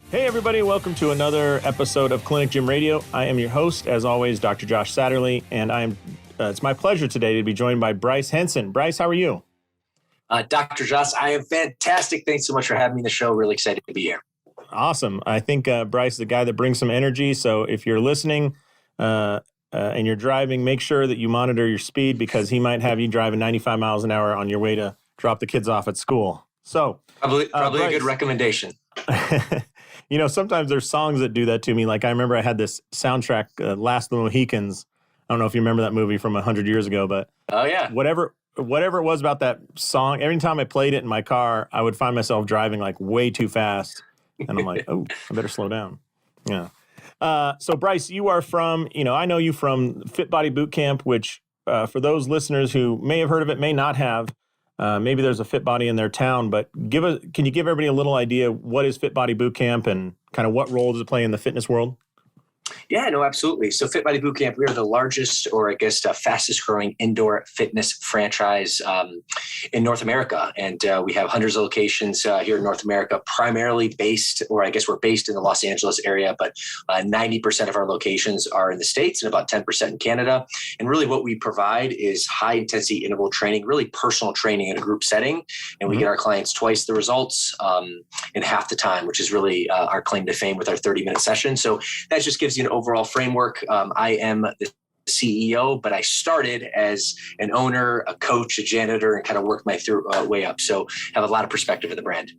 Hey everybody, welcome to another episode of Clinic Gym Radio. I am your host, as always, Dr. Josh Satterlee, and it's my pleasure today to be joined by Bryce Henson. Bryce, how are you? Dr. Josh, I am fantastic. Thanks so much for having me on the show. Really excited to be here. Awesome. I think Bryce is the guy that brings some energy, so if you're listening and you're driving, make sure that you monitor your speed because he might have you driving 95 miles an hour on your way to drop the kids off at school. So Probably Bryce, a good recommendation. You know, sometimes there's songs that do that to me. Like I remember I had this soundtrack, Last of the Mohicans. I don't know if you remember that movie from 100 years ago, but oh yeah, whatever it was about that song, every time I played it in my car, I would find myself driving like way too fast. And I'm like, oh, I better slow down. Yeah. So Bryce, you are from, I know you from Fit Body Boot Camp, which for those listeners who may have heard of it, may not have, maybe there's a Fit Body in their town, but can you give everybody a little idea what is Fit Body Boot Camp and kind of what role does it play in the fitness world? Yeah, no, absolutely. So Fit Body Boot Camp, we are the largest, or I guess fastest growing indoor fitness franchise in North America. And we have hundreds of locations here in North America, primarily based, or I guess we're based in the Los Angeles area, but 90% of our locations are in the States and about 10% in Canada. And really what we provide is high intensity interval training, really personal training in a group setting. And we get our clients twice the results in half the time, which is really our claim to fame with our 30-minute session. So that just gives you an overall framework. I am the CEO, but I started as an owner, a coach, a janitor, and kind of worked my way up. So have a lot of perspective of the brand.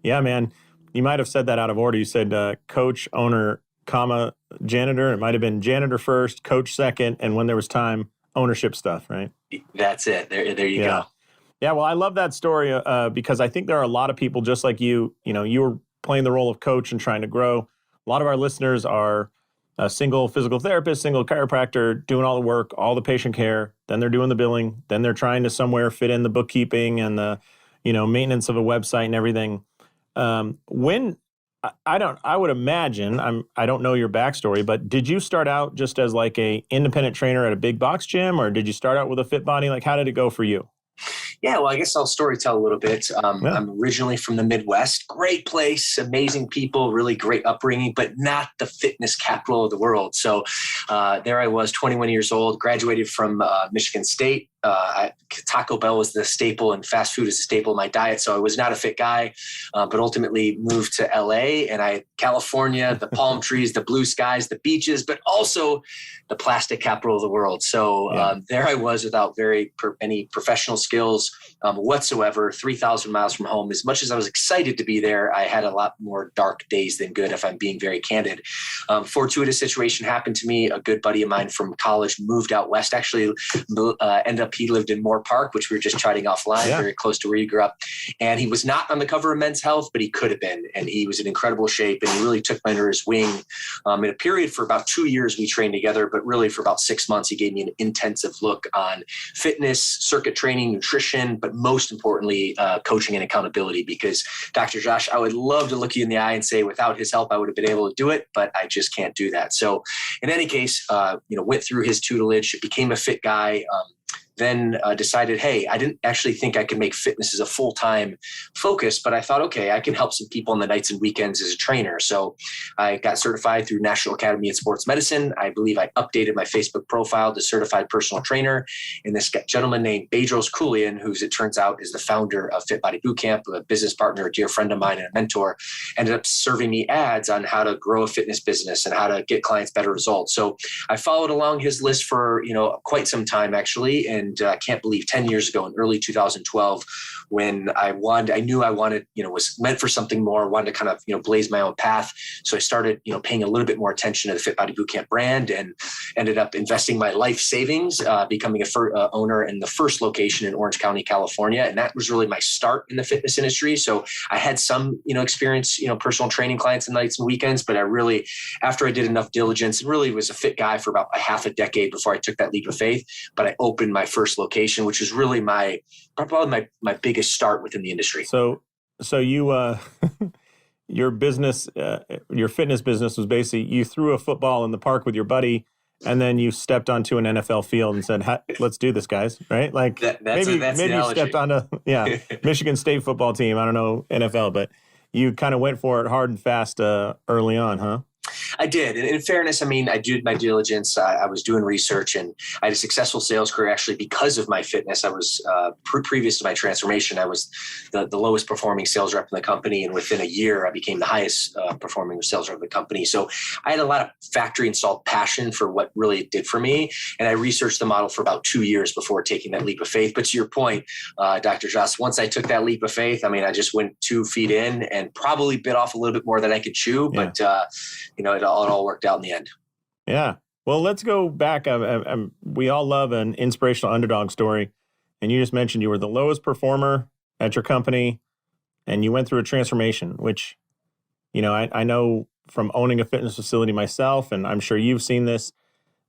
Yeah, man. You might have said that out of order. You said coach, owner, comma, janitor. It might have been janitor first, coach second, and when there was time, ownership stuff, right? That's it. There you go. Yeah, well, I love that story because I think there are a lot of people just like you. You were playing the role of coach and trying to grow. A lot of our listeners are a single physical therapist, single chiropractor, doing all the work, all the patient care. Then they're doing the billing. Then they're trying to somewhere fit in the bookkeeping and the, maintenance of a website and everything. I would imagine, I don't know your backstory, but did you start out just as like a independent trainer at a big box gym, or did you start out with a Fit Body? Like, how did it go for you? Yeah, well, I guess I'll storytell a little bit. I'm originally from the Midwest. Great place, amazing people, really great upbringing, but not the fitness capital of the world. So there I was, 21 years old, graduated from Michigan State. Taco Bell was the staple and fast food is the staple of my diet. So I was not a fit guy, but ultimately moved to LA and California, the palm trees, the blue skies, the beaches, but also the plastic capital of the world. So there I was without any professional skills whatsoever, 3,000 miles from home. As much as I was excited to be there, I had a lot more dark days than good, if I'm being very candid. Fortuitous situation happened to me. A good buddy of mine from college moved out west, actually ended up, he lived in Moore Park, which we were just chatting offline, very close to where you grew up. And he was not on the cover of Men's Health, but he could have been. And he was in incredible shape. And he really took me under his wing. In a period for about 2 years, we trained together, but really for about 6 months, he gave me an intensive look on fitness, circuit training, nutrition, but most importantly, coaching and accountability. Because Dr. Josh, I would love to look you in the eye and say, without his help, I would have been able to do it, but I just can't do that. So in any case, went through his tutelage, became a fit guy, then decided, hey, I didn't actually think I could make fitness as a full-time focus, but I thought, okay, I can help some people on the nights and weekends as a trainer. So I got certified through National Academy of Sports Medicine. I believe I updated my Facebook profile to certified personal trainer. And this gentleman named Bedros Keuilian, who it turns out is the founder of Fit Body Boot Camp, a business partner, a dear friend of mine and a mentor, ended up serving me ads on how to grow a fitness business and how to get clients better results. So I followed along his list for, quite some time actually. And I can't believe 10 years ago in early 2012, when I knew I wanted, was meant for something more, wanted to kind of, blaze my own path. So I started, paying a little bit more attention to the Fit Body Boot Camp brand and ended up investing my life savings, becoming a owner in the first location in Orange County, California. And that was really my start in the fitness industry. So I had some, experience, personal training clients on nights and weekends, but I really, after I did enough diligence, and really was a fit guy for about a half a decade before I took that leap of faith. But I opened my first location, which is really probably my biggest start within the industry. So you, your business, your fitness business was basically you threw a football in the park with your buddy, and then you stepped onto an NFL field and said, "Let's do this, guys!" Right? Like that's maybe you stepped onto Michigan State football team. I don't know NFL, but you kind of went for it hard and fast early on, huh? I did. And in fairness, I mean, I did my diligence. I was doing research, and I had a successful sales career actually because of my fitness. I was previous to my transformation, I was the lowest performing sales rep in the company. And within a year, I became the highest performing sales rep in the company. So I had a lot of factory installed passion for what really it did for me. And I researched the model for about 2 years before taking that leap of faith. But to your point, Dr. Joss, once I took that leap of faith, I mean, I just went 2 feet in and probably bit off a little bit more than I could chew. Yeah. But, it all worked out in the end. Yeah. Well, let's go back. We all love an inspirational underdog story. And you just mentioned you were the lowest performer at your company and you went through a transformation, which, I know from owning a fitness facility myself, and I'm sure you've seen this.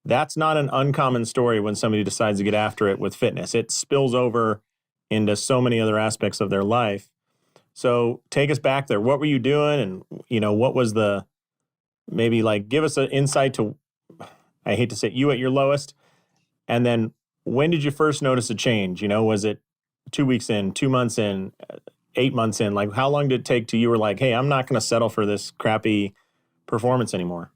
That's not an uncommon story when somebody decides to get after it with fitness. It spills over into so many other aspects of their life. So take us back there. What were you doing? And, what was maybe give us an insight to, I hate to say you at your lowest. And then when did you first notice a change? Was it 2 weeks in, 2 months in, 8 months in? How long did it take till you were like, hey, I'm not going to settle for this crappy performance anymore?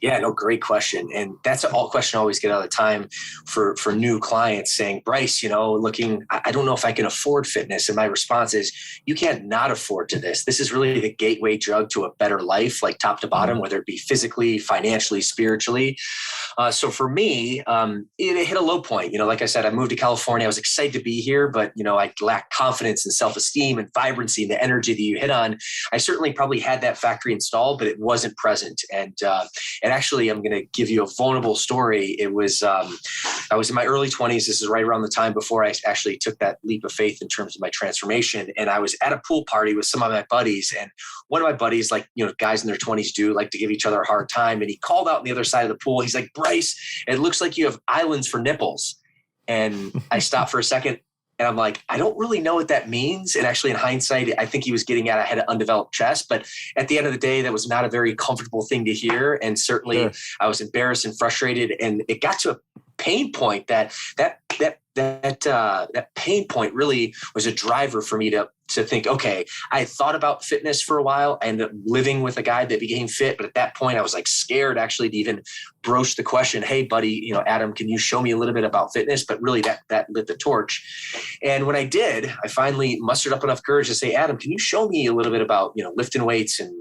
Yeah, no, great question. And that's a question I always get all the time for new clients saying, Bryce, I don't know if I can afford fitness. And my response is, you can't not afford to this. This is really the gateway drug to a better life, like top to bottom, whether it be physically, financially, spiritually. So for me, it hit a low point. Like I said, I moved to California. I was excited to be here, but, I lacked confidence and self-esteem and vibrancy and the energy that you hit on. I certainly probably had that factory installed, but it wasn't present. And actually, I'm going to give you a vulnerable story. It was, I was in my early 20s. This is right around the time before I actually took that leap of faith in terms of my transformation. And I was at a pool party with some of my buddies. And one of my buddies, guys in their 20s do like to give each other a hard time. And he called out on the other side of the pool. He's like, Bryce, it looks like you have islands for nipples. And I stopped for a second. And I'm like, I don't really know what that means. And actually, in hindsight, I think he was getting at I had an undeveloped chest. But at the end of the day, that was not a very comfortable thing to hear. And certainly I was embarrassed and frustrated. And it got to a pain point that pain point really was a driver for me to think, okay, I had thought about fitness for a while. I ended up living with a guy that became fit. But at that point, I was scared actually to even broach the question, hey, buddy, Adam, can you show me a little bit about fitness? But really that lit the torch. And when I did, I finally mustered up enough courage to say, Adam, can you show me a little bit about, lifting weights and,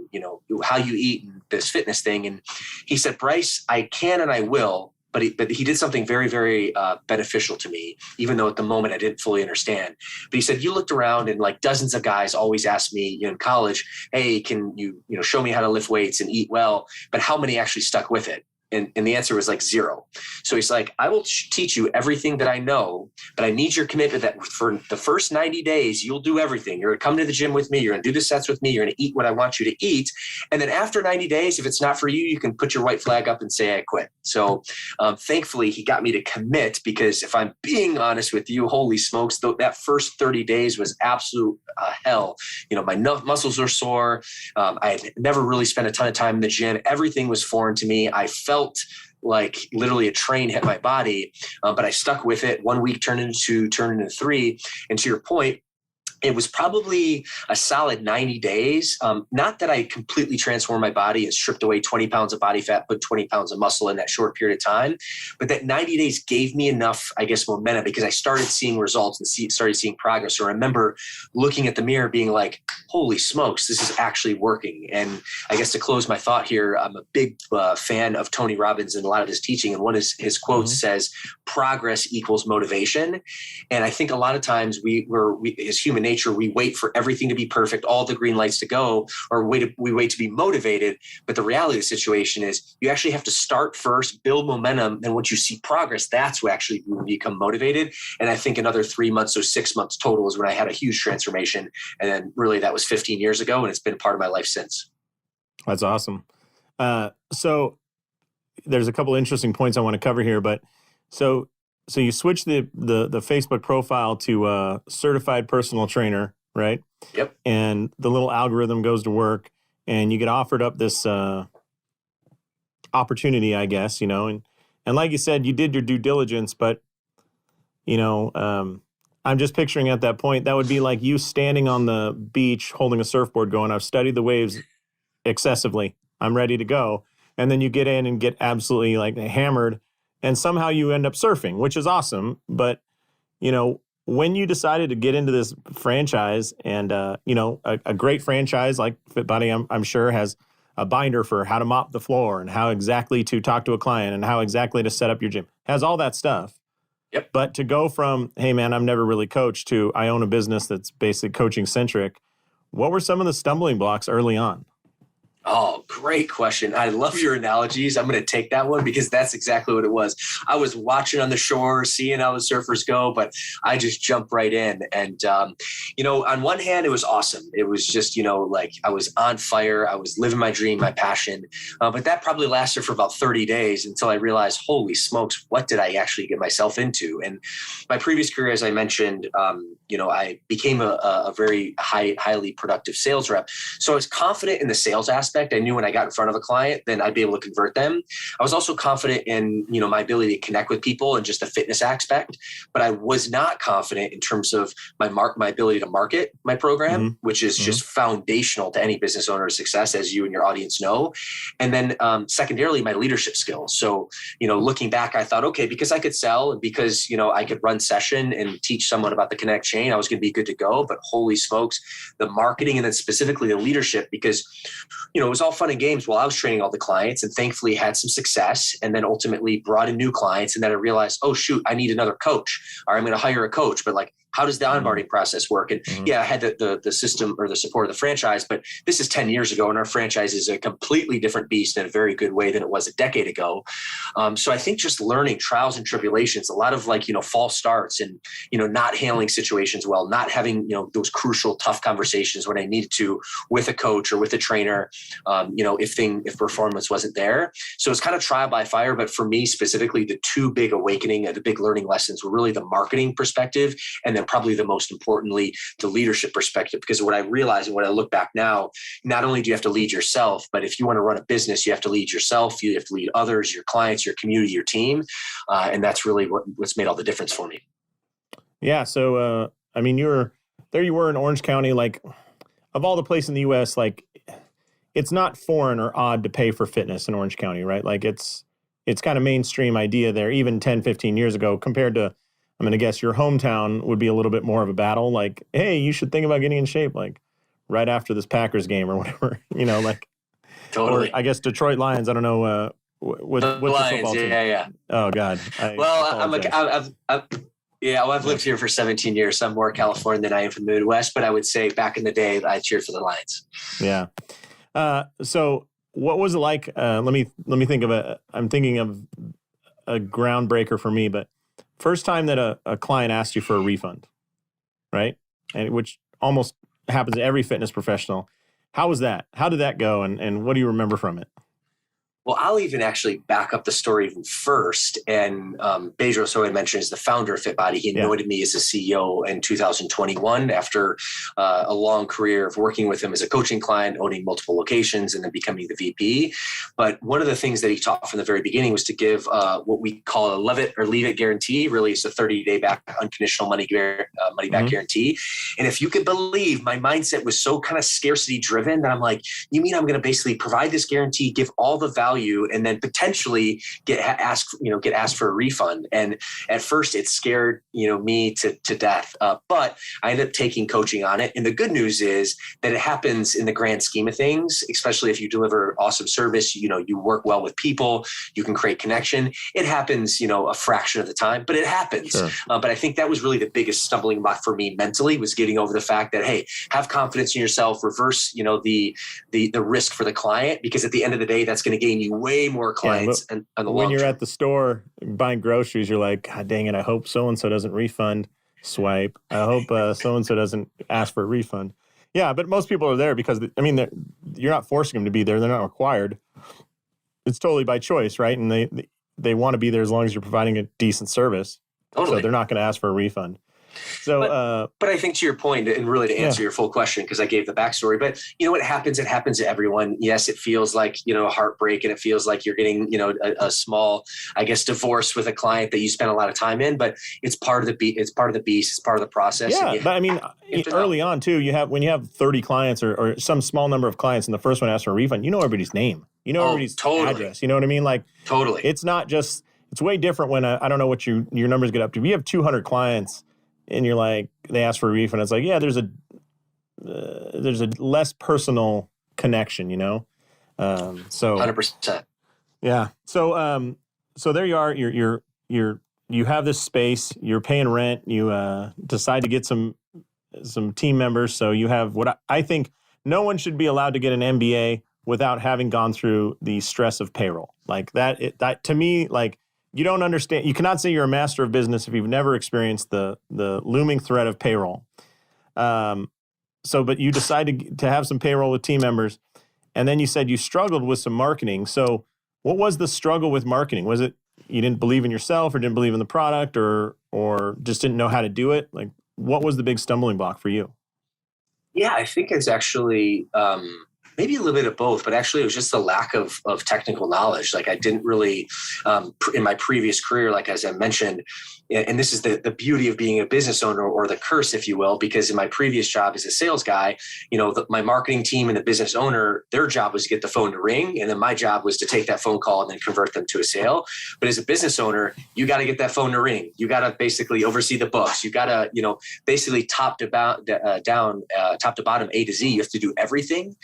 how you eat and this fitness thing? And he said, Bryce, I can and I will. But he did something very, very beneficial to me, even though at the moment I didn't fully understand. But he said, you looked around and dozens of guys always asked me in college, hey, can you show me how to lift weights and eat well? But how many actually stuck with it? And the answer was 0. So he's like, I will teach you everything that I know, but I need your commitment that for the first 90 days, you'll do everything. You're going to come to the gym with me. You're going to do the sets with me. You're going to eat what I want you to eat. And then after 90 days, if it's not for you, you can put your white flag up and say, I quit. So thankfully, he got me to commit because if I'm being honest with you, holy smokes, that first 30 days was absolute hell. My muscles were sore. I had never really spent a ton of time in the gym. Everything was foreign to me. I felt like literally a train hit my body, but I stuck with it. 1 week turned into 3. And to your point, it was probably a solid 90 days. Not that I completely transformed my body and stripped away 20 pounds of body fat, put 20 pounds of muscle in that short period of time. But that 90 days gave me enough, momentum because I started seeing results and started seeing progress. So I remember looking at the mirror being like, holy smokes, this is actually working. And I guess to close my thought here, I'm a big fan of Tony Robbins and a lot of his teaching. And one of his quotes says, progress equals motivation. And I think a lot of times we as human nature, we wait for everything to be perfect, all the green lights to go, or we wait to be motivated. But the reality of the situation is you actually have to start first, build momentum. And once you see progress, that's what actually you become motivated. And I think another 3 months, so 6 months total is when I had a huge transformation. And then really that was 15 years ago. And it's been a part of my life since. That's awesome. So there's a couple of interesting points I want to cover here, but so you switch the Facebook profile to certified personal trainer, right? Yep. And the little algorithm goes to work and you get offered up this opportunity, I guess, and like you said, you did your due diligence, but, I'm just picturing at that point, that would be like you standing on the beach holding a surfboard going, I've studied the waves excessively. I'm ready to go. And then you get in and get absolutely like hammered. And somehow you end up surfing, which is awesome. But, when you decided to get into this franchise and, a great franchise like FitBody, I'm sure has a binder for how to mop the floor and how exactly to talk to a client and how exactly to set up your gym, has all that stuff. Yep. But to go from, hey, man, I've never really coached to I own a business that's basically coaching centric. What were some of the stumbling blocks early on? Oh, great question. I love your analogies. I'm going to take that one because that's exactly what it was. I was watching on the shore, seeing how the surfers go, but I just jumped right in. And, on one hand, it was awesome. It was just, like I was on fire. I was living my dream, my passion. But that probably lasted for about 30 days until I realized, holy smokes, what did I actually get myself into? And my previous career, as I mentioned, I became a very highly productive sales rep. So I was confident in the sales aspect. I knew when I got in front of a client, then I'd be able to convert them. I was also confident in, my ability to connect with people and just the fitness aspect, but I was not confident in terms of my ability to market my program, which is just foundational to any business owner's success, as you and your audience know. And then secondarily, my leadership skills. So, looking back, I thought, okay, because I could sell and because, I could run session and teach someone about the Connect chain, I was going to be good to go. But holy smokes, the marketing and then specifically the leadership, because, it was all fun and games while I was training all the clients and thankfully had some success and then ultimately brought in new clients. And then I realized, oh, shoot, I need another coach or I'm going to hire a coach. But like, how does the onboarding process work? And I had the system or the support of the franchise, but this is 10 years ago and our franchise is a completely different beast in a very good way than it was a decade ago. So I think just learning trials and tribulations, a lot of false starts and, not handling situations well, not having, those crucial, tough conversations when I needed to with a coach or with a trainer, if performance wasn't there. So it's kind of trial by fire. But for me specifically, the two big the big learning lessons were really the marketing perspective and then probably the most importantly, the leadership perspective. Because what I realized and what I look back now, not only do you have to lead yourself, but if you want to run a business, you have to lead yourself, you have to lead others, your clients, your community, your team. And that's really what's made all the difference for me. Yeah. So, you were in Orange County, like of all the places in the U.S., like it's not foreign or odd to pay for fitness in Orange County, right? Like it's kind of mainstream idea there, even 10, 15 years ago compared to, I'm going to guess your hometown would be a little bit more of a battle. Like, hey, you should think about getting in shape, like right after this Packers game or whatever, like. Totally. Or I guess Detroit Lions. I don't know what's Lions, your football team. Yeah. Oh God. I've lived here for 17 years. So I'm more California than I am from the Midwest, but I would say back in the day, I cheered for the Lions. Yeah. So what was it like? Let me think of I'm thinking of a groundbreaker for me, but first time that a client asked you for a refund, right? And which almost happens to every fitness professional. How was that? How did that go? And what do you remember from it? Well, I'll even actually back up the story even first. And Bedros, who I mentioned, is the founder of FitBody. He anointed me as the CEO in 2021 after a long career of working with him as a coaching client, owning multiple locations, and then becoming the VP. But one of the things that he taught from the very beginning was to give what we call a love it or leave it guarantee. Really, it's a 30-day back unconditional money back guarantee. And if you could believe, my mindset was so kind of scarcity driven that I'm like, you mean I'm going to basically provide this guarantee, give all the value, and then potentially get asked for a refund. And at first it scared, me to death. But I ended up taking coaching on it. And the good news is that it happens in the grand scheme of things, especially if you deliver awesome service, you work well with people, you can create connection. It happens, a fraction of the time, but it happens. Sure. But I think that was really the biggest stumbling block for me mentally, was getting over the fact that, hey, have confidence in yourself, reverse, the risk for the client, because at the end of the day, that's going to gain you way more clients and the long when you're term. at the store buying groceries, you're like, God dang it, I hope so-and-so doesn't refund. Swipe. I hope so-and-so doesn't ask for a refund. Yeah, but most people are there because, you're not forcing them to be there. They're not required. It's totally by choice, right? And they want to be there as long as you're providing a decent service. Totally. So they're not going to ask for a refund. So, but I think to your point, and really to answer your full question, because I gave the backstory, but what happens? It happens to everyone. Yes, it feels like, a heartbreak, and it feels like you're getting, a small, I guess, divorce with a client that you spent a lot of time in, but it's part of the it's part of the beast. It's part of the process. Yeah. But I mean, early on too, when you have 30 clients or some small number of clients and the first one asks for a refund, everybody's name, everybody's address, you know what I mean? Like totally. It's not just, it's way different when I don't know what your numbers get up to. If you have 200 clients and you're like, they ask for a refund, it's like, yeah, there's a less personal connection, so 100%. Yeah. So there you are, you have this space, you're paying rent, you decide to get some team members. So you have what I think no one should be allowed to get an MBA without having gone through the stress of payroll. Like that to me, like, you don't understand. You cannot say you're a master of business if you've never experienced the looming threat of payroll. But you decide to have some payroll with team members, and then you said you struggled with some marketing. So what was the struggle with marketing? Was it you didn't believe in yourself, or didn't believe in the product, or just didn't know how to do it? Like, what was the big stumbling block for you? Yeah, I think it's actually maybe a little bit of both, but actually it was just a lack of technical knowledge. Like I didn't really, in my previous career, like as I mentioned, and this is the beauty of being a business owner, or the curse, if you will, because in my previous job as a sales guy, my marketing team and the business owner, their job was to get the phone to ring. And then my job was to take that phone call and then convert them to a sale. But as a business owner, you got to get that phone to ring. You got to basically oversee the books. You got to, basically top to bottom, A to Z. You have to do everything.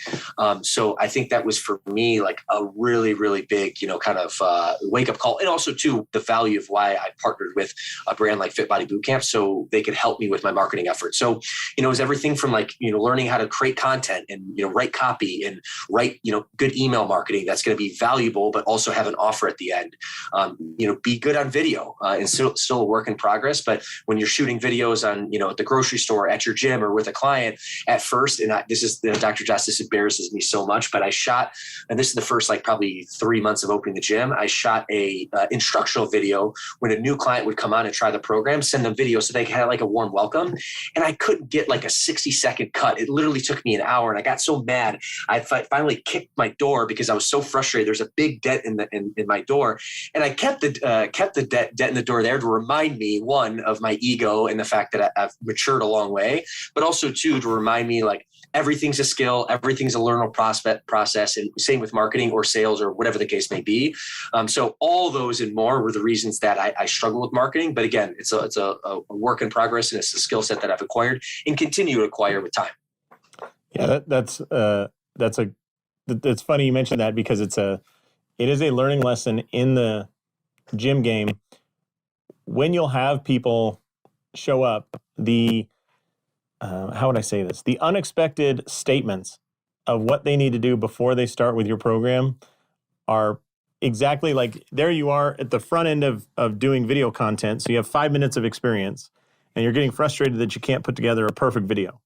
So I think that was for me like a really, really big, kind of wake up call. And also too, the value of why I partnered with a brand like Fit Body Bootcamp, so they could help me with my marketing efforts. So, it was everything from like, learning how to create content and, write copy and write, good email marketing that's going to be valuable, but also have an offer at the end. Be good on video and still a work in progress. But when you're shooting videos on, at the grocery store, at your gym, or with a client at first, and Dr. Josh, this embarrasses me so much, but I shot, and this is the first like probably 3 months of opening the gym, I shot a instructional video when a new client would come on and try the program, send them video so they could have like a warm welcome. And I couldn't get like a 60-second cut. It literally took me an hour, and I got so mad. I finally kicked my door because I was so frustrated. There's a big dent in my door, and I kept the dent in the door there to remind me, one, of my ego and the fact that I've matured a long way, but also two, to remind me like everything's a skill, everything's a learnable process, and same with marketing or sales or whatever the case may be. So all those and more were the reasons that I struggle with marketing. But again, it's a work in progress, and it's a skill set that I've acquired and continue to acquire with time. Yeah, that's funny you mentioned that, because it is a learning lesson in the gym game. When you'll have people show up, how would I say this? The unexpected statements of what they need to do before they start with your program are exactly like, there you are at the front end of doing video content. So you have 5 minutes of experience, and you're getting frustrated that you can't put together a perfect video.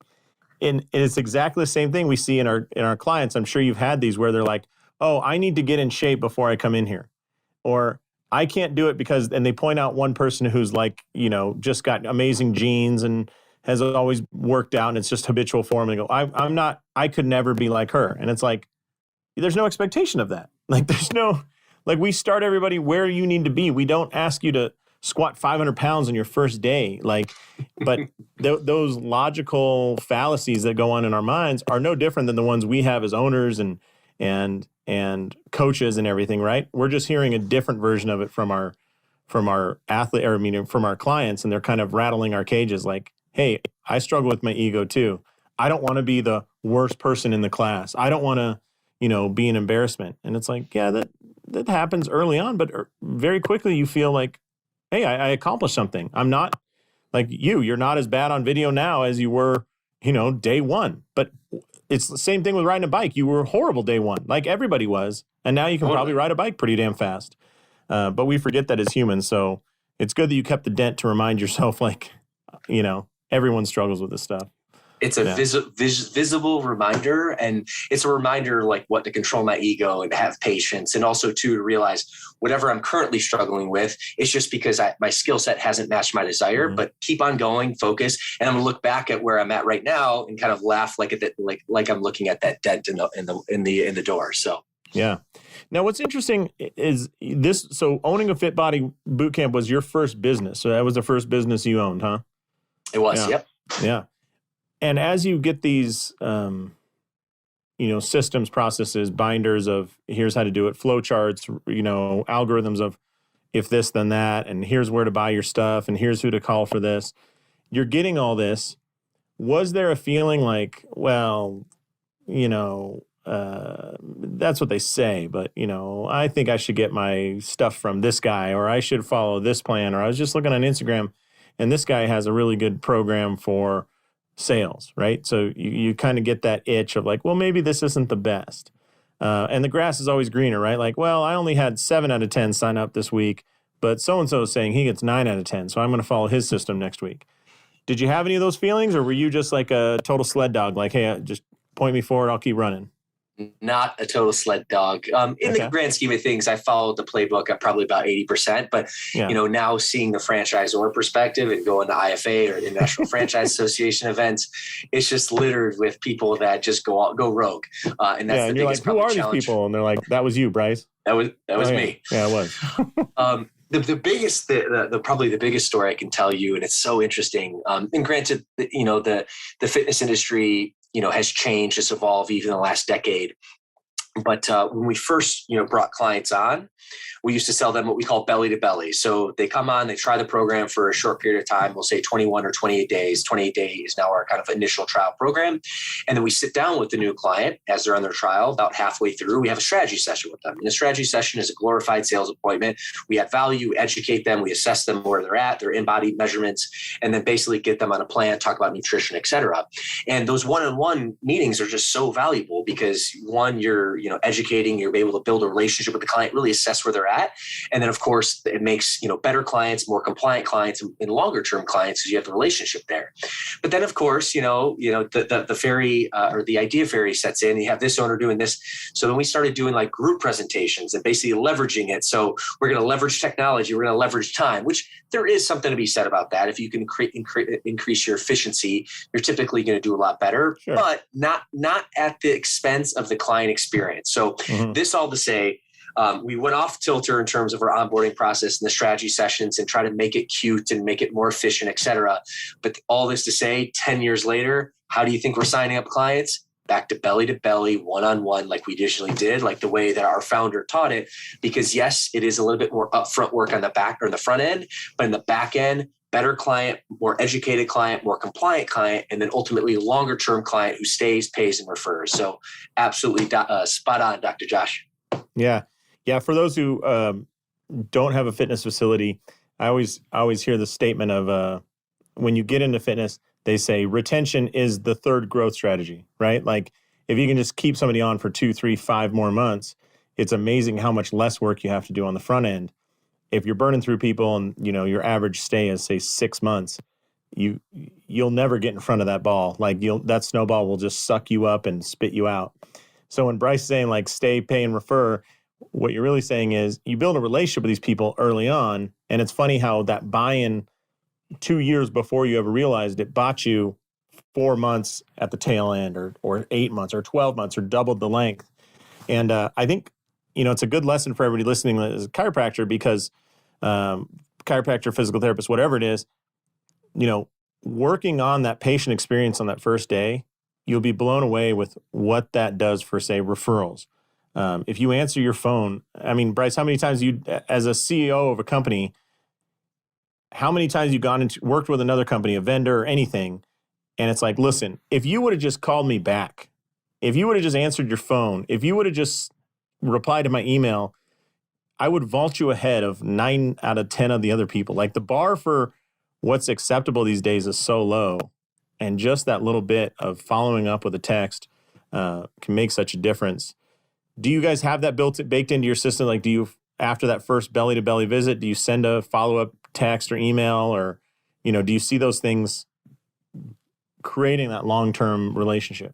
And it's exactly the same thing we see in our clients. I'm sure you've had these where they're like, oh, I need to get in shape before I come in here. Or I can't do it because, and they point out one person who's like, just got amazing genes and has always worked out, and it's just habitual for him. And they go, I could never be like her. And it's like, there's no expectation of that. Like we start everybody where you need to be. We don't ask you to squat 500 pounds on your first day. But those logical fallacies that go on in our minds are no different than the ones we have as owners and coaches and everything, right? We're just hearing a different version of it from our athlete, or from our clients, and they're kind of rattling our cages like, hey, I struggle with my ego too. I don't want to be the worst person in the class. I don't want to, be an embarrassment. And it's like, yeah, that happens early on, but very quickly you feel like, hey, I accomplished something. I'm not like you're not as bad on video now as you were, day one. But it's the same thing with riding a bike. You were horrible day one, like everybody was. And now you can probably ride a bike pretty damn fast. But we forget that as humans. So it's good that you kept the dent to remind yourself, like, everyone struggles with this stuff. It's a visible reminder, and it's a reminder like what to control my ego and to have patience, and also too to realize whatever I'm currently struggling with, it's just because my skill set hasn't matched my desire. But keep on going, focus, and I'm gonna look back at where I'm at right now and kind of laugh like I'm looking at that dent in the door. So yeah. Now, what's interesting is this. So, owning a Fit Body Bootcamp was your first business. So that was the first business you owned, huh? It was. Yeah. Yep. Yeah. And as you get these, systems, processes, binders of here's how to do it, flow charts, algorithms of if this, then that, and here's where to buy your stuff, and here's who to call for this. You're getting all this. Was there a feeling like, well, that's what they say, but, I think I should get my stuff from this guy, or I should follow this plan, or I was just looking on Instagram, and this guy has a really good program for sales, right? So you kind of get that itch of like, well, maybe this isn't the best. And the grass is always greener, right? Like, well, I only had 7 out of 10 sign up this week, but so-and-so is saying he gets 9 out of 10. So I'm going to follow his system next week. Did you have any of those feelings, or were you just like a total sled dog? Like, hey, just point me forward, I'll keep running. Not a total sled dog. In the grand scheme of things, I followed the playbook at probably about 80%. But, now seeing the franchisor perspective and going to IFA or International Franchise Association events, it's just littered with people that just go rogue. And that's the and you're biggest like, who are challenge. these people? And they're like, that was you, Bryce. That was me. Yeah, it was. The biggest, probably the biggest story I can tell you, and it's so interesting. And granted, the fitness industry, has changed, it's evolved even in the last decade. But when we first, brought clients on, we used to sell them what we call belly to belly. So they come on, they try the program for a short period of time. We'll say 21 or 28 days. 28 days is now our kind of initial trial program. And then we sit down with the new client as they're on their trial. About halfway through, we have a strategy session with them. And the strategy session is a glorified sales appointment. We add value, educate them, we assess them where they're at, their embodied measurements, and then basically get them on a plan, talk about nutrition, et cetera. And those one-on-one meetings are just so valuable because one, you're educating, you're able to build a relationship with the client, really assess where they're at. And then of course it makes, better clients, more compliant clients, and longer term clients because you have the relationship there. But then of course, the fairy or the idea fairy sets in, you have this owner doing this. So then we started doing like group presentations and basically leveraging it. So we're going to leverage technology, we're going to leverage time, which there is something to be said about that. If you can increase your efficiency, you're typically going to do a lot better, sure, but not at the expense of the client experience. So this all to say, we went off tilter in terms of our onboarding process and the strategy sessions and try to make it cute and make it more efficient, et cetera. But all this to say, 10 years later, how do you think we're signing up clients? Back to belly, one-on-one, like we initially did, like the way that our founder taught it. Because yes, it is a little bit more upfront work on the back or the front end, but in the back end, better client, more educated client, more compliant client, and then ultimately longer-term client who stays, pays, and refers. So absolutely spot on, Dr. Josh. Yeah. Yeah. For those who don't have a fitness facility, I always hear the statement of when you get into fitness, they say retention is the third growth strategy, right? Like if you can just keep somebody on for 2, 3, 5 more months, it's amazing how much less work you have to do on the front end. If you're burning through people and your average stay is say 6 months, you'll never get in front of that ball. Like that snowball will just suck you up and spit you out. So when Bryce is saying like stay, pay, and refer, what you're really saying is you build a relationship with these people early on. And it's funny how that buy-in 2 years before you ever realized it bought you 4 months at the tail end or 8 months or 12 months or doubled the length. And I think, it's a good lesson for everybody listening as a chiropractor because chiropractor, physical therapist, whatever it is, working on that patient experience on that first day, you'll be blown away with what that does for, say, referrals. If you answer your phone, I mean, Bryce, how many times as a CEO of a company, how many times you've gone and worked with another company, a vendor or anything, and it's like, listen, if you would have just called me back, if you would have just answered your phone, if you would have just replied to my email, I would vault you ahead of 9 out of 10 of the other people. Like the bar for what's acceptable these days is so low. And just that little bit of following up with a text can make such a difference. Do you guys have that baked into your system? Like, do you, after that first belly to belly visit, do you send a follow-up text or email or, do you see those things creating that long-term relationship.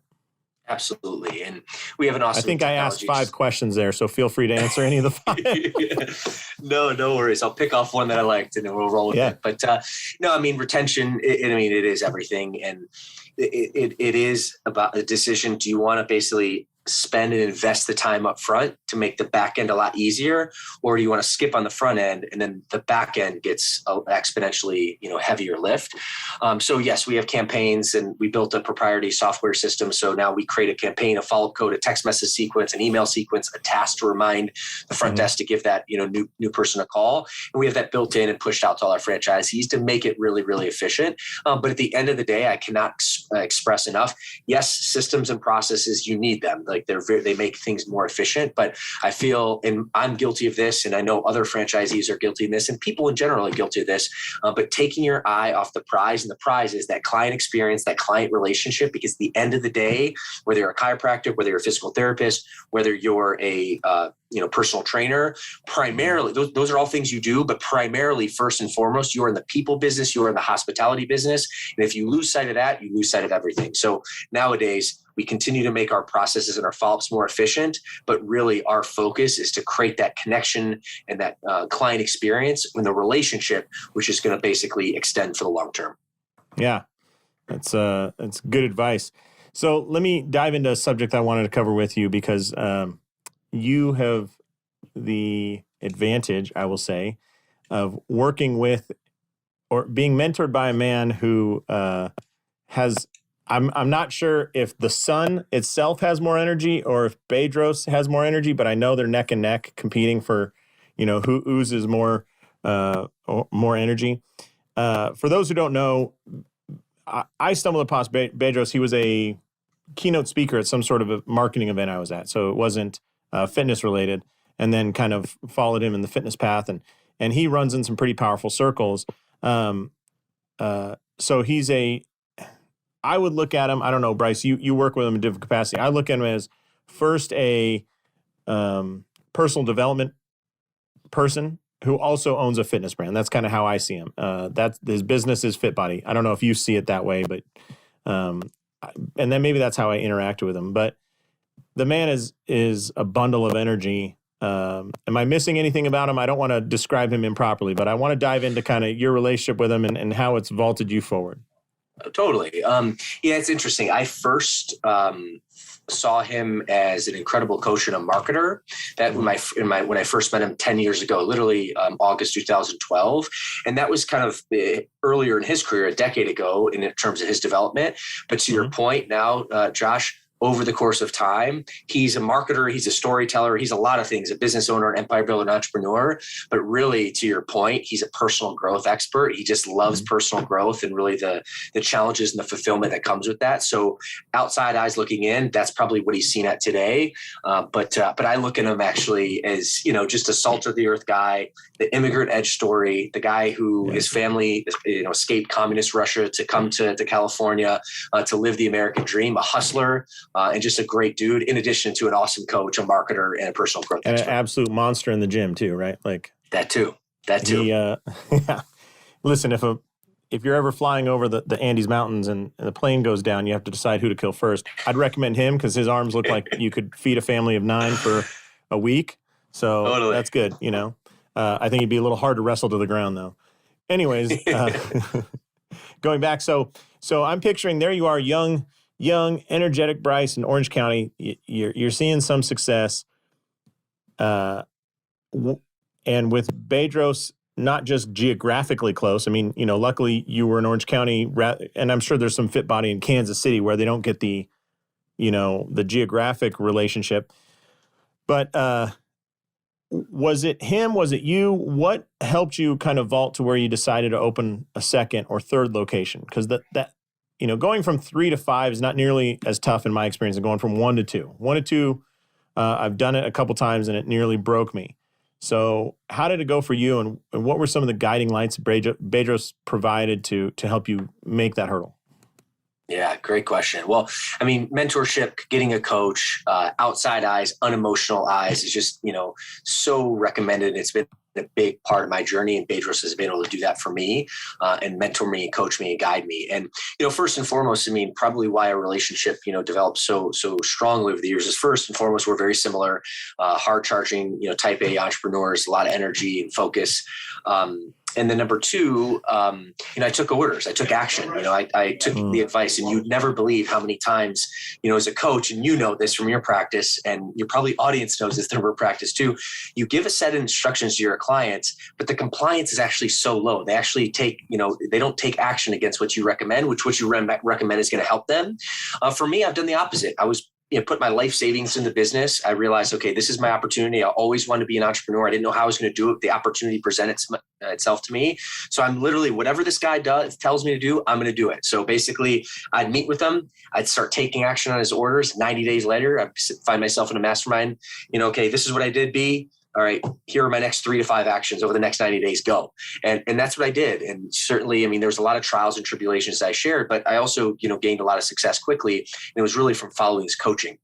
Absolutely. And we have an awesome I think I asked 5 questions there, so feel free to answer any of the 5. No worries. I'll pick off one that I liked and then we'll roll with it. But no, I mean, retention, it is everything. And it is about a decision. Do you want to basically spend and invest the time up front to make the back end a lot easier, or do you want to skip on the front end and then the back end gets exponentially, heavier lift? So yes, we have campaigns, and we built a proprietary software system. So now we create a campaign, a follow-up code, a text message sequence, an email sequence, a task to remind the front desk to give that, new person a call. And we have that built in and pushed out to all our franchisees to make it really, really efficient. But at the end of the day, I cannot express enough. Yes, systems and processes, you need them. Like they make things more efficient, but I feel, and I'm guilty of this, and I know other franchisees are guilty of this, and people in general are guilty of this, but taking your eye off the prize, and the prize is that client experience, that client relationship, because at the end of the day, whether you're a chiropractor, whether you're a physical therapist, whether you're a personal trainer, primarily, those are all things you do, but primarily, first and foremost, you're in the people business, you're in the hospitality business. And if you lose sight of that, you lose sight of everything. So nowadays, we continue to make our processes and our follow-ups more efficient, but really our focus is to create that connection and that client experience in the relationship, which is going to basically extend for the long term. Yeah, that's good advice. So let me dive into a subject I wanted to cover with you, because you have the advantage, I will say, of working with or being mentored by a man who has, I'm not sure if the sun itself has more energy or if Bedros has more energy, but I know they're neck and neck competing for, who oozes more energy. For those who don't know, I stumbled upon Bedros. He was a keynote speaker at some sort of a marketing event I was at. So it wasn't fitness related, and then kind of followed him in the fitness path. And he runs in some pretty powerful circles. So he's I would look at him, I don't know, Bryce, you work with him in different capacity. I look at him as first a personal development person who also owns a fitness brand. That's kind of how I see him. That's his business is Fit Body. I don't know if you see it that way, but and then maybe that's how I interact with him. But the man is a bundle of energy. Am I missing anything about him? I don't want to describe him improperly, but I want to dive into kind of your relationship with him and how it's vaulted you forward. Totally. It's interesting. I first saw him as an incredible coach and a marketer. That when I first met him 10 years ago, literally August 2012, and that was kind of earlier in his career, a decade ago, in terms of his development. But to your point now, Josh, over the course of time, he's a marketer, he's a storyteller, he's a lot of things, a business owner, an empire builder, an entrepreneur. But really, to your point, he's a personal growth expert. He just loves personal growth and really the challenges and the fulfillment that comes with that. So outside eyes looking in, that's probably what he's seen at today. But I look at him actually as, just a salt of the earth guy, the immigrant edge story, the guy who his family, escaped communist Russia to come to California to live the American dream, a hustler, and just a great dude, in addition to an awesome coach, a marketer, and a personal growth expert. An absolute monster in the gym too, right? Like that too. Yeah. Listen, if you're ever flying over the Andes Mountains and the plane goes down, you have to decide who to kill first. I'd recommend him because his arms look like you could feed a family of 9 for a week. So totally. That's good. I think he'd be a little hard to wrestle to the ground though. Anyways, going back. So I'm picturing there you are, young, energetic Bryce in Orange County. You're seeing some success. And with Bedros, not just geographically close. I mean, luckily you were in Orange County, and I'm sure there's some Fit Body in Kansas City where they don't get the geographic relationship. But was it him? Was it you? What helped you kind of vault to where you decided to open a second or third location? Because that going from 3 to 5 is not nearly as tough in my experience as going from 1 to 2. 1 to 2, I've done it a couple times and it nearly broke me. So how did it go for you, and what were some of the guiding lights Bedros provided to help you make that hurdle? Yeah, great question. Well, I mean, mentorship, getting a coach, outside eyes, unemotional eyes is just, so recommended. It's been a big part of my journey, and Bedros has been able to do that for me and mentor me, coach me, and guide me. And first and foremost, probably why our relationship developed so strongly over the years is, first and foremost, we're very similar, hard charging, type A entrepreneurs, a lot of energy and focus. And then number two, I took orders, I took action, I took the advice, and you'd never believe how many times, as a coach, and this from your practice, and your probably audience knows this through practice too, you give a set of instructions to your clients, but the compliance is actually so low. They actually take, they don't take action against what you recommend, which what you recommend is going to help them. For me, I've done the opposite. I was put my life savings in the business. I realized, okay, this is my opportunity. I always wanted to be an entrepreneur. I didn't know how I was going to do it. The opportunity presented itself to me. So I'm literally, whatever this guy tells me to do, I'm going to do it. So basically, I'd meet with him. I'd start taking action on his orders. 90 days later, I'd find myself in a mastermind. Okay, this is what I did, B. All right, here are my next 3 to 5 actions over the next 90 days, go. And that's what I did. And certainly, there's a lot of trials and tribulations I shared, but I also, gained a lot of success quickly. And it was really from following his coaching.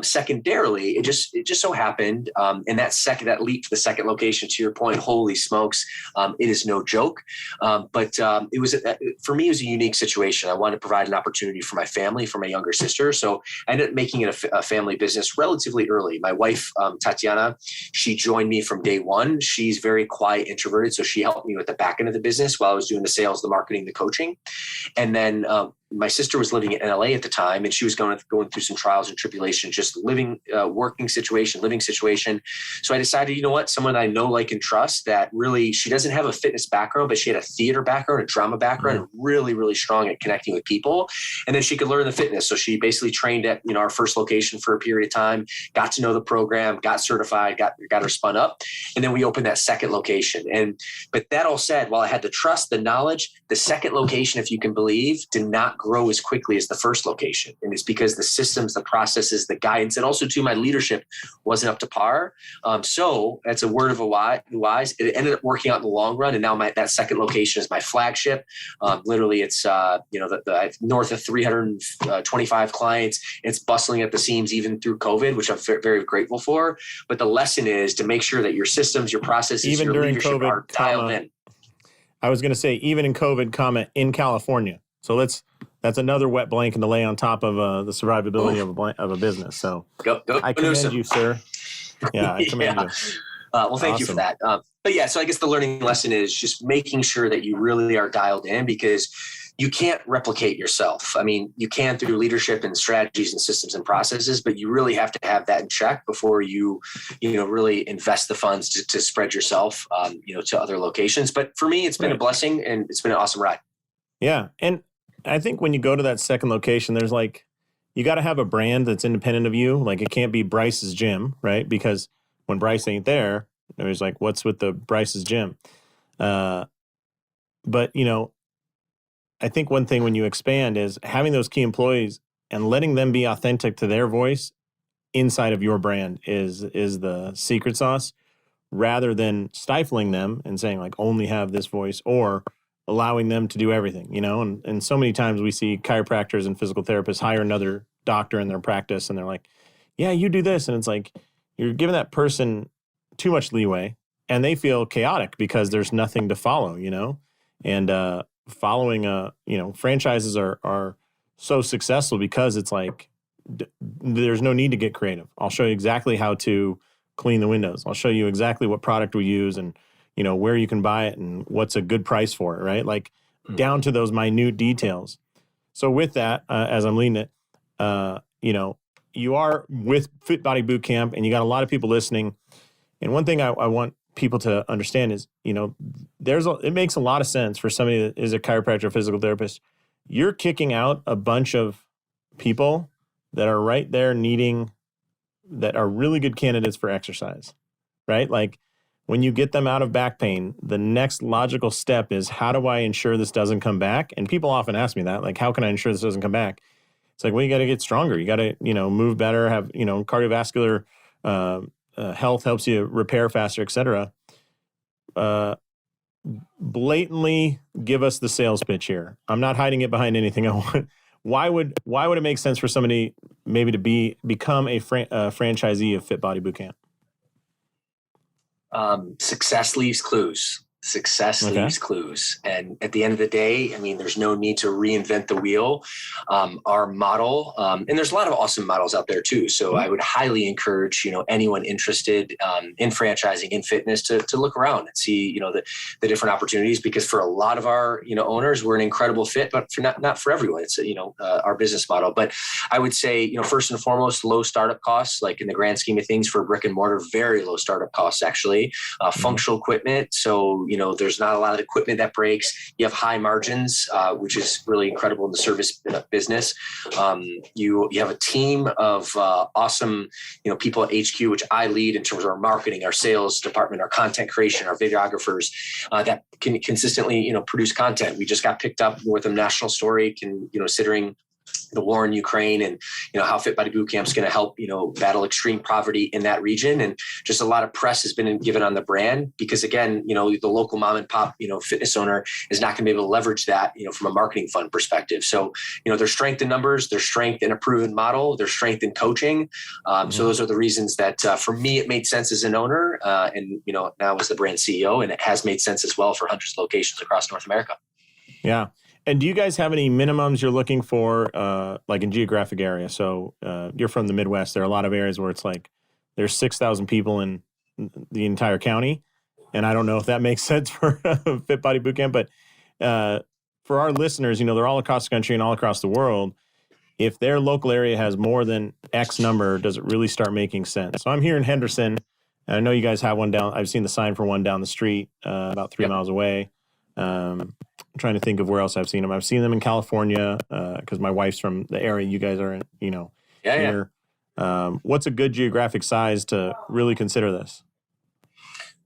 Secondarily, it just so happened, and that leap to the second location, to your point, holy smokes, it is no joke. But it was, for me, it was a unique situation. I wanted to provide an opportunity for my family, for my younger sister. So I ended up making it a family business relatively early. My wife, Tatiana, she joined me from day one. She's very quiet, introverted. So she helped me with the back end of the business while I was doing the sales, the marketing, the coaching. And then my sister was living in LA at the time, and she was going through some trials and tribulations, just living situation. So I decided, someone I know, like, and trust, that really, she doesn't have a fitness background, but she had a theater background, a drama background, and really, really strong at connecting with people. And then she could learn the fitness. So she basically trained at, our first location for a period of time, got to know the program, got certified, got her spun up. And then we opened that second location. But that all said, while I had the trust, the knowledge, the second location, if you can believe, did not grow as quickly as the first location. And it's because the systems, the processes, the guidance, and also too, my leadership wasn't up to par. So that's a word of a wise. It ended up working out in the long run. And now that second location is my flagship. Literally, it's the north of 325 clients. It's bustling at the seams even through COVID, which I'm very grateful for. But the lesson is to make sure that your systems, your processes, even your during leadership COVID, are dialed in. I was going to say, even in COVID, in California. So that's another wet blanket to lay on top of the survivability of a business. So go I commend you, sir. Yeah, I commend you. Well, thank you for that. But yeah, so I guess the learning lesson is just making sure that you really are dialed in, because you can't replicate yourself. You can through leadership and strategies and systems and processes, but you really have to have that in check before you really invest the funds to spread yourself, to other locations. But for me, it's been a blessing, and it's been an awesome ride. Yeah. And I think when you go to that second location, there's you got to have a brand that's independent of you. Like, it can't be Bryce's Gym, right? Because when Bryce ain't there, there's what's with the Bryce's Gym? But, I think one thing when you expand is having those key employees and letting them be authentic to their voice inside of your brand is the secret sauce, rather than stifling them and saying only have this voice, or allowing them to do everything, and so many times we see chiropractors and physical therapists hire another doctor in their practice, and they're like, yeah, you do this. And it's you're giving that person too much leeway, and they feel chaotic because there's nothing to follow, and following, franchises are so successful because it's there's no need to get creative. I'll show you exactly how to clean the windows. I'll show you exactly what product we use, and where you can buy it and what's a good price for it, right? Down to those minute details. So with that, as I'm leading it, you are with Fit Body Bootcamp, and you got a lot of people listening. And one thing I want people to understand is, it makes a lot of sense for somebody that is a chiropractor or physical therapist. You're kicking out a bunch of people that are right there that are really good candidates for exercise, right? When you get them out of back pain, the next logical step is, how do I ensure this doesn't come back? And people often ask me that, how can I ensure this doesn't come back? It's well, you got to get stronger. You got to, move better, have, cardiovascular health helps you repair faster, et cetera. Blatantly give us the sales pitch here. I'm not hiding it behind anything. Why would it make sense for somebody maybe to become a franchisee of Fit Body Bootcamp? Success leaves clues. Success leaves clues. And at the end of the day, I mean, there's no need to reinvent the wheel. Our model, and there's a lot of awesome models out there too. So I would highly encourage, anyone interested in franchising, in fitness to look around and see, the different opportunities, because for a lot of our, owners, we're an incredible fit, but for not for everyone. It's, our business model. But I would say, first and foremost, low startup costs, like in the grand scheme of things for brick and mortar, very low startup costs, actually. Functional equipment. So, there's not a lot of equipment that breaks. You have high margins, which is really incredible in the service business. You have a team of awesome, people at HQ, which I lead in terms of our marketing, our sales department, our content creation, our videographers that can consistently, produce content. We just got picked up with a national story, considering the war in Ukraine and, how Fit Body Bootcamp is going to help, battle extreme poverty in that region. And just a lot of press has been given on the brand because, again, the local mom and pop, fitness owner is not going to be able to leverage that, from a marketing fund perspective. So, there's strength in numbers, there's strength in a proven model, there's strength in coaching. So those are the reasons that for me, it made sense as an owner and, now as the brand CEO, and it has made sense as well for hundreds of locations across North America. Yeah. And do you guys have any minimums you're looking for, like in geographic area? So you're from the Midwest. There are a lot of areas where it's like there's 6,000 people in the entire county. And I don't know if that makes sense for Fit Body Bootcamp, but for our listeners, they're all across the country and all across the world. If their local area has more than X number, does it really start making sense? So I'm here in Henderson. And I know you guys have one down. I've seen the sign for one down the street, about 3 miles away. I'm trying to think of where else I've seen them. I've seen them in California because my wife's from the area you guys are in, here. What's a good geographic size to really consider this?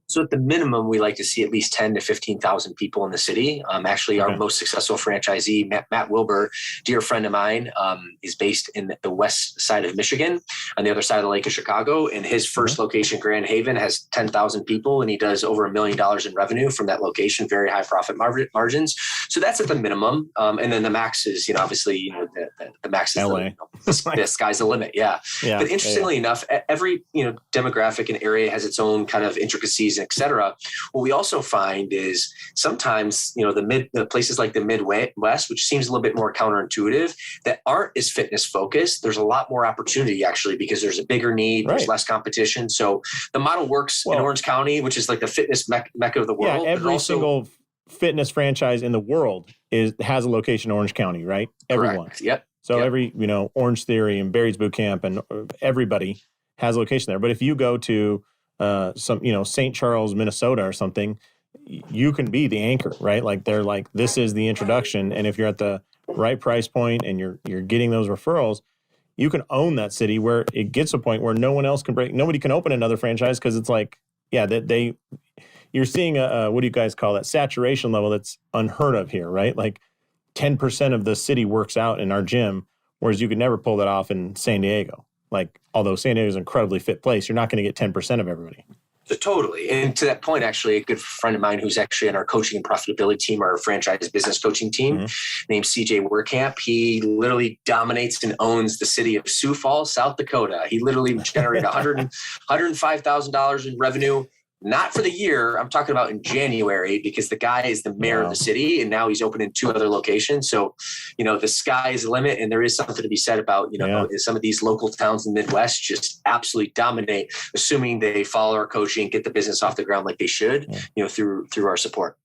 So at the minimum, we like to see at least 10 to 15,000 people in the city. Actually, our most successful franchisee, Matt Wilbur, dear friend of mine, is based in the west side of Michigan, on the other side of the lake of Chicago. And his first location, Grand Haven, has 10,000 people, and he does over $1 million in revenue from that location, very high profit margins. So that's at the minimum. And then the max is, obviously, the max is LA. The sky's the limit. Yeah. But interestingly enough, every, demographic and area has its own kind of intricacies, et cetera. What we also find is sometimes, the places like the Midwest, which seems a little bit more counterintuitive, that aren't as fitness focused. There's a lot more opportunity actually, because there's a bigger need, there's less competition. So the model works in Orange County, which is like the fitness mecca of the world. Yeah, every single fitness franchise in the world has a location in Orange County, right? Everyone. Correct. Yep. So every, Orange Theory and Barry's Bootcamp and everybody has a location there. But if you go to St. Charles, Minnesota or something, you can be the anchor, right? Like they're like, this is the introduction. And if you're at the right price point and you're getting those referrals, you can own that city where it gets to a point where no one else can nobody can open another franchise because it's like, you're seeing what do you guys call that? Saturation level that's unheard of here, right? Like 10% of the city works out in our gym, whereas you could never pull that off in San Diego. Like, although San Diego is an incredibly fit place, you're not going to get 10% of everybody. So totally. And to that point, actually, a good friend of mine who's actually on our coaching and profitability team, our franchise business coaching team, named CJ Werkamp, he literally dominates and owns the city of Sioux Falls, South Dakota. He literally generated $105,000 in revenue. Not for the year. I'm talking about in January, because the guy is the mayor of the city, and now he's opening 2 other locations. So, the sky is the limit, and there is something to be said about, some of these local towns in the Midwest just absolutely dominate, assuming they follow our coaching, get the business off the ground like they should, through our support.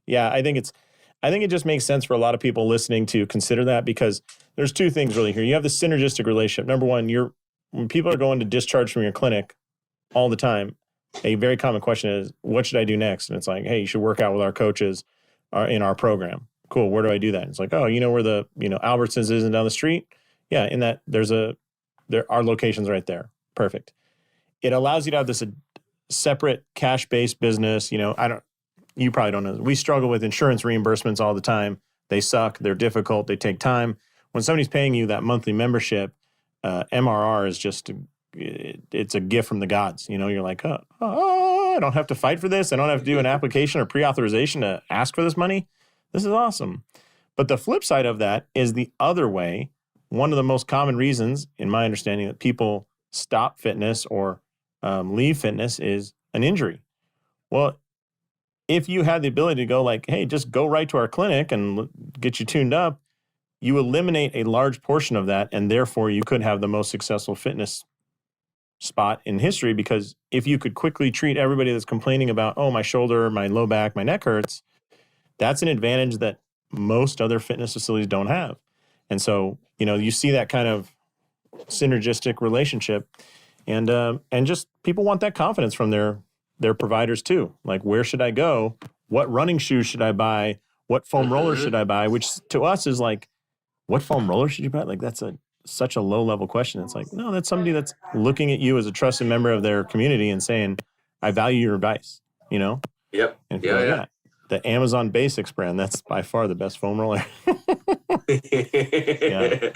Yeah, I think it just makes sense for a lot of people listening to consider that, because there's 2 things really here. You have the synergistic relationship. Number one, when people are going to discharge from your clinic all the time, a very common question is, what should I do next? And it's like, hey, you should work out with our coaches in our program. Cool. Where do I do that? And it's like, oh, where the, Albertsons is down the street? Yeah. In that there are locations right there. Perfect. It allows you to have this separate cash-based business. You probably don't know. We struggle with insurance reimbursements all the time. They suck. They're difficult. They take time. When somebody's paying you that monthly membership, MRR is just it's a gift from the gods. You're like, I don't have to fight for this. I don't have to do an application or pre-authorization to ask for this money. This is awesome. But the flip side of that is the other way. One of the most common reasons, in my understanding, that people stop fitness or leave fitness is an injury. Well, if you had the ability to go like, hey, just go right to our clinic and get you tuned up, you eliminate a large portion of that, and therefore you could have the most successful fitness spot in history, because if you could quickly treat everybody that's complaining about, oh, my shoulder, my low back, my neck hurts, that's an advantage that most other fitness facilities don't have. And so, you see that kind of synergistic relationship, and just people want that confidence from their providers too. Like, where should I go? What running shoes should I buy? What foam roller should I buy? Which to us is like, what foam roller should you buy? Like, that's such a low level question. It's like, no, that's somebody that's looking at you as a trusted member of their community and saying, I value your advice, Yep. And yeah. The Amazon Basics brand, that's by far the best foam roller. Yeah.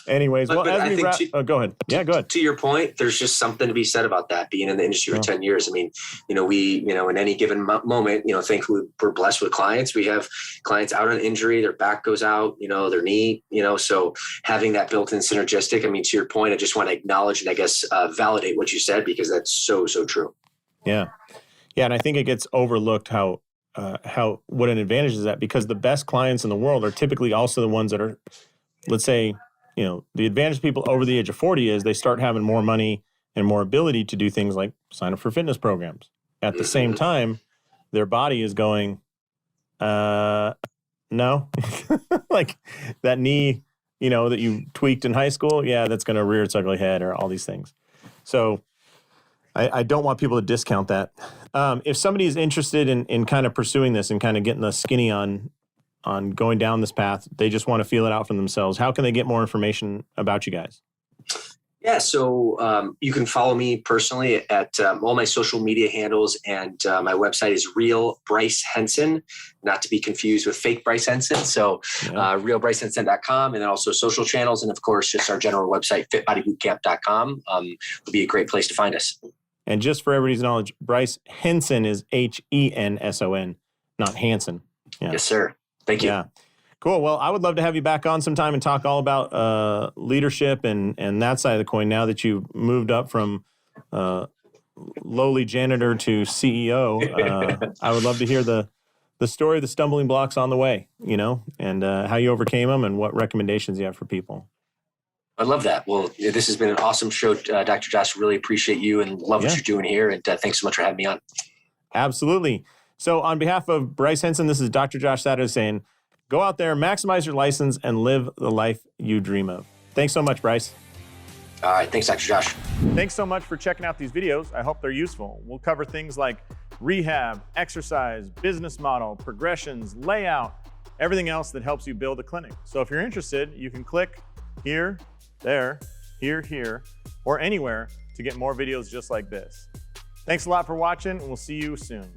Anyways, well, as we wrap, go ahead. Yeah, go ahead. To your point, there's just something to be said about that, being in the industry for 10 years. I mean, we, in any given moment, thankfully we're blessed with clients. We have clients out on injury, their back goes out, their knee, so having that built-in synergistic, I mean, to your point, I just want to acknowledge and I guess validate what you said, because that's so true. Yeah. Yeah. And I think it gets overlooked what an advantage is that, because the best clients in the world are typically also the ones that are, let's say, the advantage people over the age of 40 is they start having more money and more ability to do things like sign up for fitness programs. At the same time, their body is going, no, like that knee, that you tweaked in high school. Yeah, that's going to rear its ugly head, or all these things. So I don't want people to discount that. If somebody is interested in kind of pursuing this and kind of getting the skinny on going down this path, they just want to feel it out for themselves, how can they get more information about you guys? Yeah, so you can follow me personally at all my social media handles, and my website is Real Bryce Henson, not to be confused with fake Bryce Henson. So realbrycehenson.com, and then also social channels, and of course just our general website, fitbodybootcamp.com, would be a great place to find us. And just for everybody's knowledge, Bryce Henson is Henson, not Hanson. Yeah. Yes, sir. Thank you. Yeah. Cool. Well, I would love to have you back on sometime and talk all about leadership and that side of the coin, now that you've moved up from lowly janitor to CEO. I would love to hear the story of the stumbling blocks on the way, and how you overcame them and what recommendations you have for people. I love that. Well, this has been an awesome show, Dr. Josh. Really appreciate you and love what you're doing here. And thanks so much for having me on. Absolutely. So on behalf of Bryce Henson, this is Dr. Josh Satterlee saying, go out there, maximize your license, and live the life you dream of. Thanks so much, Bryce. All right. Thanks, Dr. Josh. Thanks so much for checking out these videos. I hope they're useful. We'll cover things like rehab, exercise, business model, progressions, layout, everything else that helps you build a clinic. So if you're interested, you can click here, there, here, or anywhere to get more videos just like this. Thanks a lot for watching, and we'll see you soon.